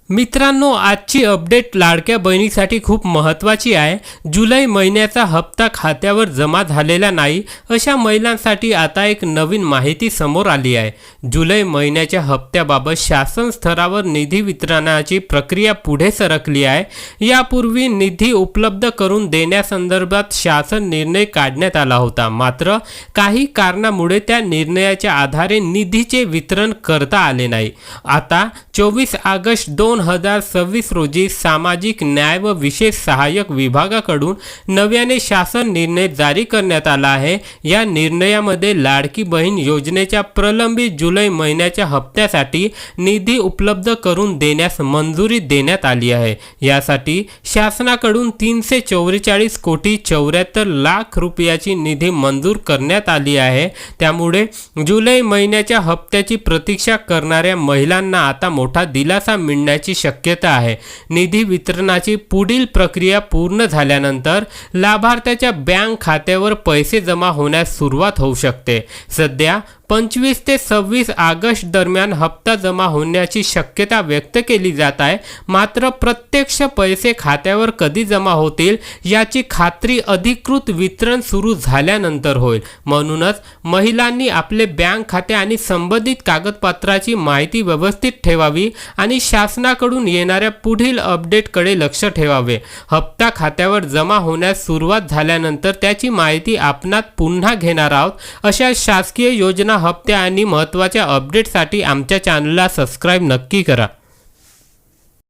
मित्रांनो, आजची अपडेट लाडक्या बहिणीसाठी खूप महत्त्वाची आहे। जुलै महिन्याचा हप्ता खात्यावर जमा झालेला नाही अशा महिलांसाठी आता एक नवीन माहिती समोर आली आहे। जुलै महिन्याच्या हप्त्याबाबत शासन स्तरावर निधी वितरणाची प्रक्रिया पुढे सरकली आहे। यापूर्वी निधी उपलब्ध करून देण्यासंदर्भात शासन निर्णय काढण्यात आला होता, मात्र काही कारणामुळे त्या निर्णयाच्या आधारे निधीचे वितरण करता आले नाही। आता 24 ऑगस्ट 2026 रोजी सामाजिक न्याय व विशेष सहाय्यक विभागाकडून नव्याने शासन निर्णय जारी करण्यात आला आहे। या निर्णयामध्ये लाडकी बहीण योजनेच्या प्रलंबित जुलै महिन्याच्या हप्त्यासाठी निधी उपलब्ध करून देण्यास मंजुरी देण्यात आली आहे। यासाठी शासनाकडून 344 कोटी 74 लाख रुपयाची निधी मंजूर करण्यात आली आहे। त्यामुळे जुलै महिन्याच्या हप्त्याची प्रतीक्षा करणाऱ्या महिलांना आता मोठा दिलासा मिळण्याची शक्यता आहे। निधी वितरणाची पुढील प्रक्रिया पूर्ण झाल्यानंतर लाभार्थ्याच्या बँक खात्यावर पैसे जमा होण्यास सुरुवात होऊ शकते। सध्या 25 ते 26 ऑगस्ट दरम्यान हप्ता जमा होण्याची शक्यता व्यक्त केली जात आहे, मात्र प्रत्यक्ष पैसे खात्यावर कधी जमा होतील याची खात्री अधिकृत वितरण सुरू झाल्यानंतर होईल। म्हणूनच महिलांनी आपले बँक खाते आणि संबंधित कागदपत्राची माहिती व्यवस्थित ठेवावी आणि शासनाकडून येणाऱ्या पुढील अपडेटकडे लक्ष ठेवावे। हप्ता खात्यावर जमा होण्यास सुरुवात झाल्यानंतर त्याची माहिती आपणात पुन्हा घेणार आहोत। अशा शासकीय योजना, हप्ते आणि महत्त्वाच्या अपडेटसाठी आमच्या चॅनलला सबस्क्राइब नक्की करा।